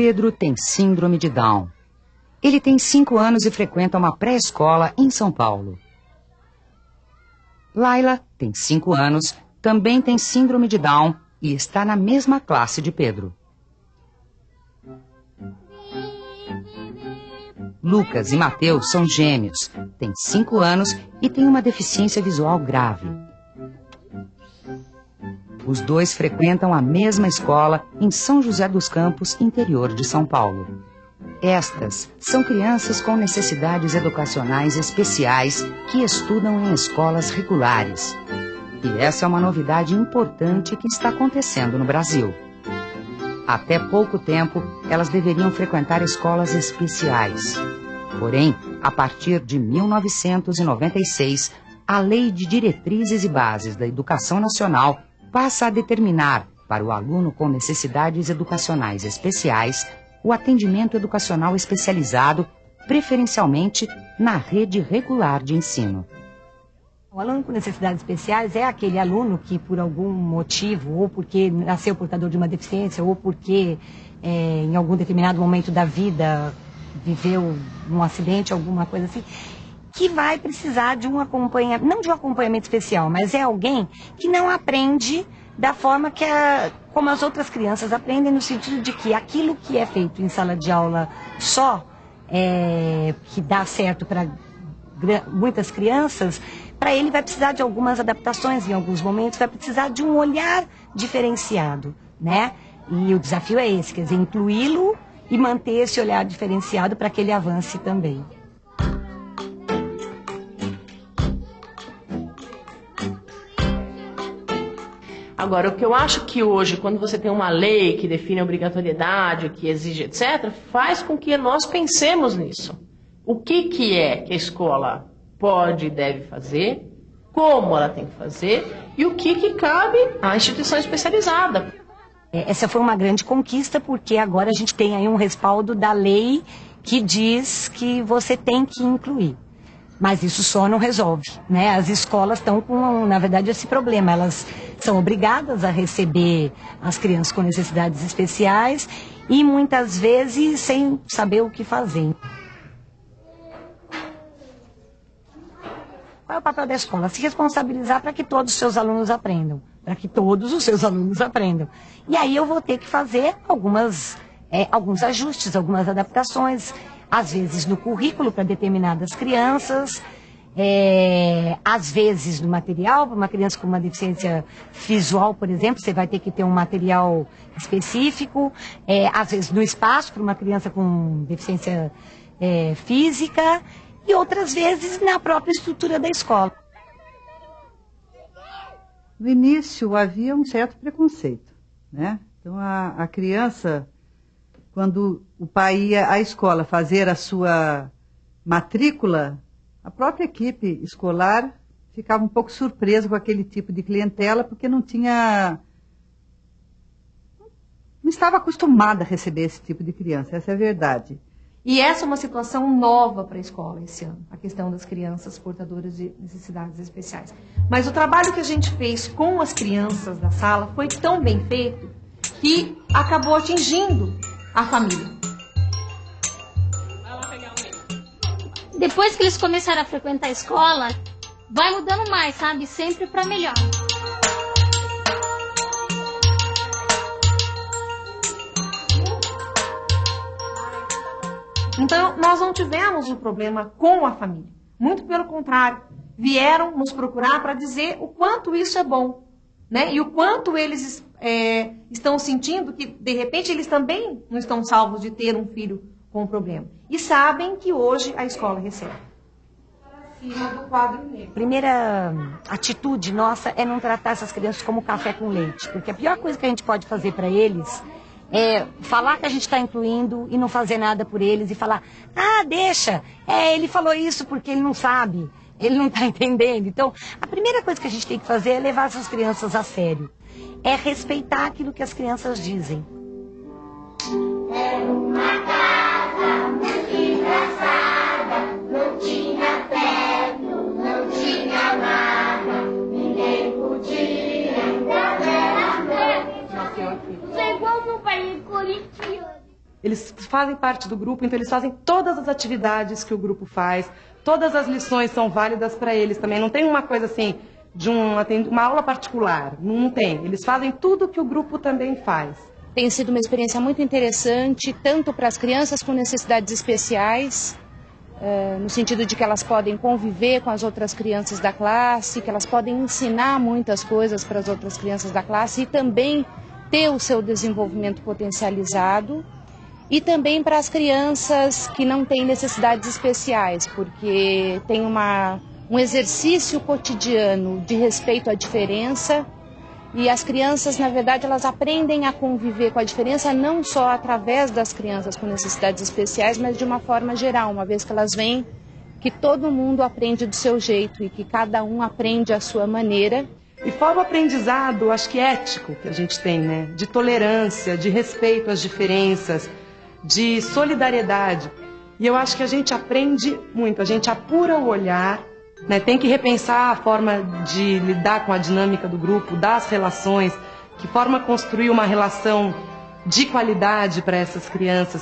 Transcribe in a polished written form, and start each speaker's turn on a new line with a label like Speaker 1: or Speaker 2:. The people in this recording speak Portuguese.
Speaker 1: Pedro tem síndrome de Down. Ele tem 5 anos e frequenta uma pré-escola em São Paulo. Laila tem 5 anos, também tem síndrome de Down e está na mesma classe de Pedro. Lucas e Mateus são gêmeos, têm 5 anos e têm uma deficiência visual grave. Os dois frequentam a mesma escola em São José dos Campos, interior de São Paulo. Estas são crianças com necessidades educacionais especiais que estudam em escolas regulares. E essa é uma novidade importante que está acontecendo no Brasil. Até pouco tempo, elas deveriam frequentar escolas especiais. Porém, a partir de 1996, a Lei de Diretrizes e Bases da Educação Nacional passa a determinar, para o aluno com necessidades educacionais especiais, o atendimento educacional especializado, preferencialmente na rede regular de ensino.
Speaker 2: O aluno com necessidades especiais é aquele aluno que, por algum motivo, ou porque nasceu portador de uma deficiência, ou porque em algum determinado momento da vida viveu um acidente, alguma coisa assim, que vai precisar de um acompanhamento, não de um acompanhamento especial, mas é alguém que não aprende da forma como as outras crianças aprendem, no sentido de que aquilo que é feito em sala de aula só, que dá certo para muitas crianças, para ele vai precisar de algumas adaptações em alguns momentos, vai precisar de um olhar diferenciado, né? E o desafio é esse, quer dizer, incluí-lo e manter esse olhar diferenciado para que ele avance também.
Speaker 3: Agora, o que eu acho que hoje, quando você tem uma lei que define a obrigatoriedade, que exige, etc., faz com que nós pensemos nisso. O que é que a escola pode e deve fazer, como ela tem que fazer e o que cabe à instituição especializada.
Speaker 2: Essa foi uma grande conquista, porque agora a gente tem aí um respaldo da lei que diz que você tem que incluir. Mas isso só não resolve, né? As escolas estão com, na verdade, esse problema. Elas são obrigadas a receber as crianças com necessidades especiais e muitas vezes sem saber o que fazer. Qual é o papel da escola? Se responsabilizar para que todos os seus alunos aprendam. Para que todos os seus alunos aprendam. E aí eu vou ter que fazer alguns ajustes, algumas adaptações, às vezes no currículo para determinadas crianças, às vezes no material. Para uma criança com uma deficiência visual, por exemplo, você vai ter que ter um material específico, às vezes no espaço para uma criança com deficiência física, e outras vezes na própria estrutura da escola.
Speaker 4: No início havia um certo preconceito, né? Então a criança, quando o pai ia à escola fazer a sua matrícula, a própria equipe escolar ficava um pouco surpresa com aquele tipo de clientela, porque não estava acostumada a receber esse tipo de criança, essa é a verdade.
Speaker 5: E essa é uma situação nova para a escola esse ano, a questão das crianças portadoras de necessidades especiais. Mas o trabalho que a gente fez com as crianças da sala foi tão bem feito que acabou atingindo a família.
Speaker 6: Depois que eles começaram a frequentar a escola, vai mudando mais, sabe? Sempre para melhor.
Speaker 5: Então, nós não tivemos um problema com a família. Muito pelo contrário, vieram nos procurar para dizer o quanto isso é bom, né? E o quanto eles estão sentindo que, de repente, eles também não estão salvos de ter um filho com um problema. E sabem que hoje a escola recebe. Acima do quadro negro.
Speaker 2: A primeira atitude nossa é não tratar essas crianças como café com leite. Porque a pior coisa que a gente pode fazer para eles é falar que a gente está incluindo e não fazer nada por eles e falar, deixa, ele falou isso porque ele não sabe, ele não está entendendo. Então, a primeira coisa que a gente tem que fazer é levar essas crianças a sério. É respeitar aquilo que as crianças dizem.
Speaker 7: Era uma casa muito engraçada, não tinha teto, não tinha nada, ninguém podia entrar nela.
Speaker 6: Você é igual meu pai em Curitiba.
Speaker 8: eles fazem parte do grupo, então eles fazem todas as atividades que o grupo faz, todas as lições são válidas para eles também. Não tem uma coisa assim, tem uma aula particular, não tem. Eles fazem tudo que o grupo também faz.
Speaker 9: Tem sido uma experiência muito interessante, tanto para as crianças com necessidades especiais, no sentido de que elas podem conviver com as outras crianças da classe, que elas podem ensinar muitas coisas para as outras crianças da classe e também ter o seu desenvolvimento potencializado. E também para as crianças que não têm necessidades especiais, porque tem um exercício cotidiano de respeito à diferença. E as crianças, na verdade, elas aprendem a conviver com a diferença não só através das crianças com necessidades especiais, mas de uma forma geral, uma vez que elas veem que todo mundo aprende do seu jeito e que cada um aprende à sua maneira.
Speaker 8: E fora o aprendizado, acho que ético que a gente tem, né? De tolerância, de respeito às diferenças, de solidariedade. E eu acho que a gente aprende muito, a gente apura o olhar, né? Tem que repensar a forma de lidar com a dinâmica do grupo, das relações, que forma construir uma relação de qualidade para essas crianças.